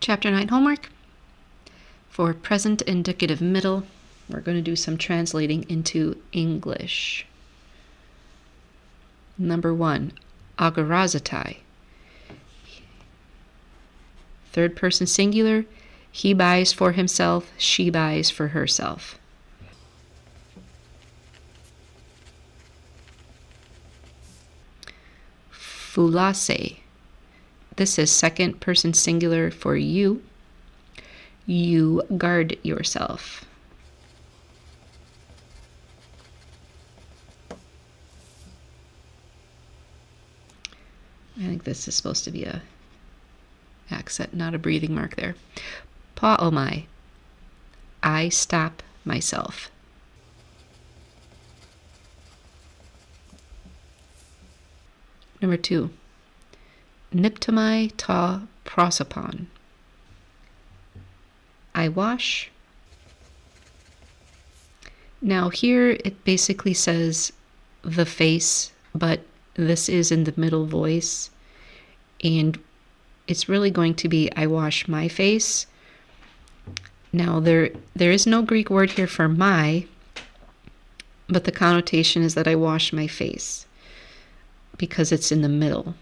Chapter 9 homework. For present indicative middle, we're going to do some translating into English. Number 1, agarazatai. Third person singular, he buys for himself, she buys for herself. Fulase. This is second person singular for you. You guard yourself. I think this is supposed to be a accent, not a breathing mark there. Pa'omai. I stop myself. Number 2. Niptamai ta prosopon. I wash. Now here it basically says the face, but this is in the middle voice, and it's really going to be I wash my face. Now there is no Greek word here for my, but the connotation is that I wash my face because it's in the middle.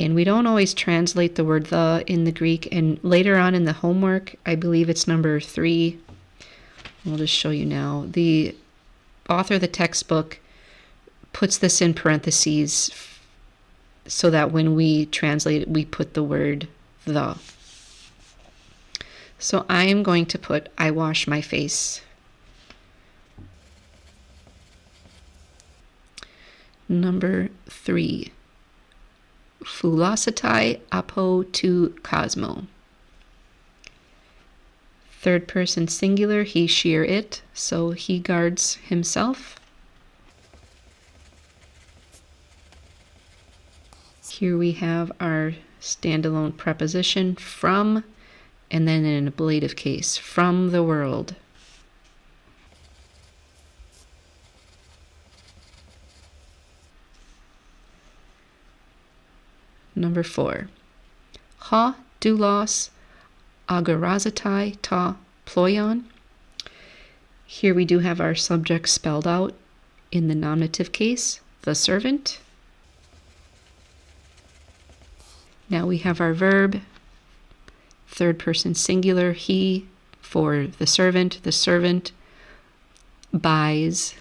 And we don't always translate the word the in the Greek, and later on in the homework, I believe it's number 3. I'll just show you now. The author of the textbook puts this in parentheses so that when we translate it, we put the word the. So I am going to put I wash my face. Number 3. Philosophy apo to cosmo. Third person singular, he, she, or it, so he guards himself. Here we have our standalone preposition from, and then in an ablative case, from the world. Number 4. Ha doulos agarazatai ta ploion. Here we do have our subject spelled out in the nominative case, the servant. Now we have our verb, third person singular, he, for the servant. The servant buys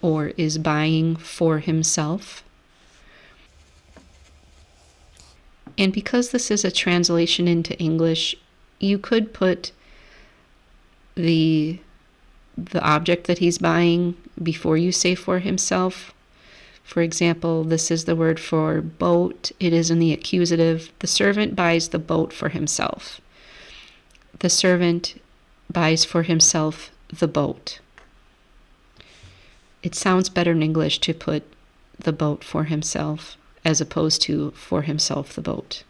or is buying for himself. And because this is a translation into English, you could put the object that he's buying before you say for himself. For example, this is the word for boat. It is in the accusative. The servant buys the boat for himself. The servant buys for himself the boat. It sounds better in English to put the boat for himself as opposed to for himself the boat.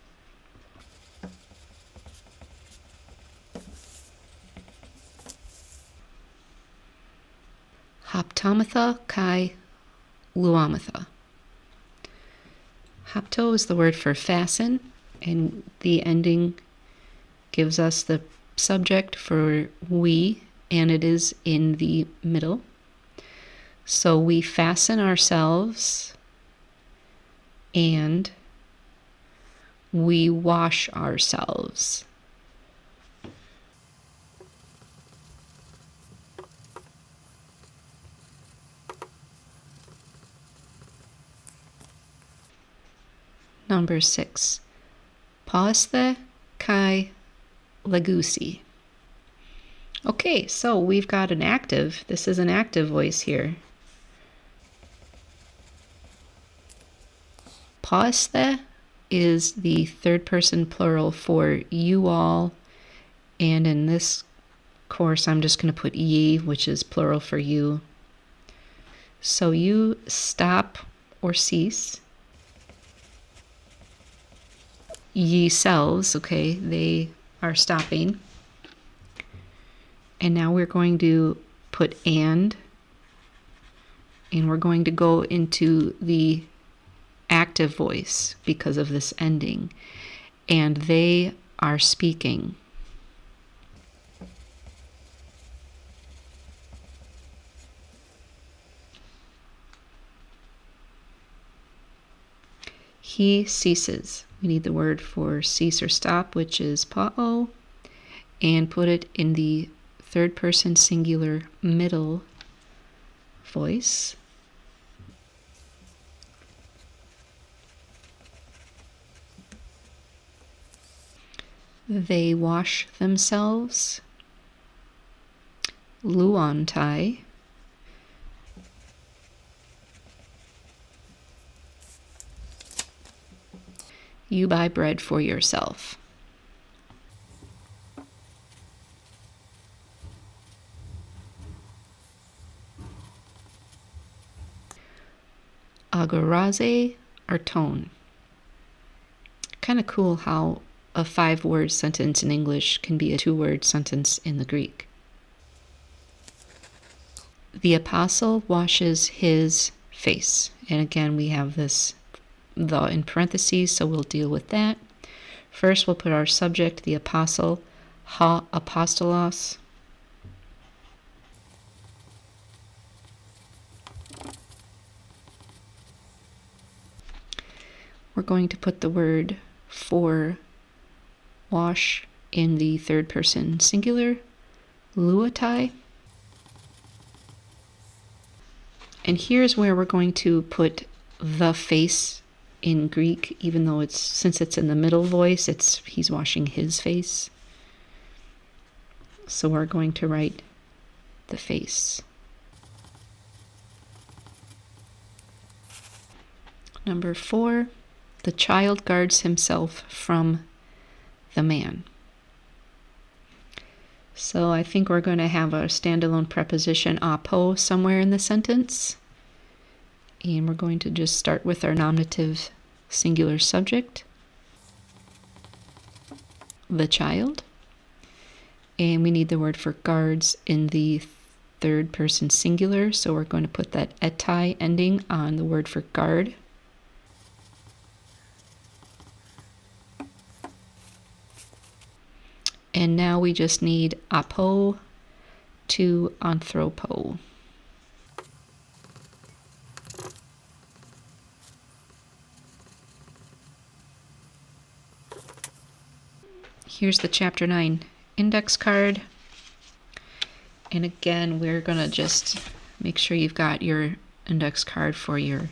Haptomatha kai luamatha. Hapto is the word for fasten, and the ending gives us the subject for we, and it is in the middle. So we fasten ourselves and we wash ourselves. Number 6. Paisthe kai legusi. Okay, so we've got an active. This is an active voice here. Paisthe is the third person plural for you all, and in this course I'm just going to put ye, which is plural for you. So you stop or cease. Ye selves, okay, they are stopping. And now we're going to put and we're going to go into the active voice because of this ending. and they are speaking. He ceases. We need the word for cease or stop, which is pa'o, and put it in the third person singular middle voice. They wash themselves. Luontai. You buy bread for yourself. Agoraze arton. Kind of cool how a 5-word sentence in English can be a 2-word sentence in the Greek. The apostle washes his face. And again, we have this the in parentheses, so we'll deal with that. First, we'll put our subject, the apostle, ha apostolos. We're going to put the word for wash in the third person singular, luotai. And here's where we're going to put the face in Greek, even though since it's in the middle voice, he's washing his face. So we're going to write the face. Number 4, the child guards himself from the man. So I think we're going to have a standalone preposition apo somewhere in the sentence. And we're going to just start with our nominative singular subject, the child. And we need the word for guards in the third person singular, so we're going to put that etai ending on the word for guard. And now we just need apo to anthropo. Here's the chapter 9 index card. And again, we're going to just make sure you've got your index card for your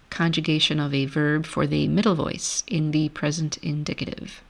conjugation of a verb for the middle voice in the present indicative.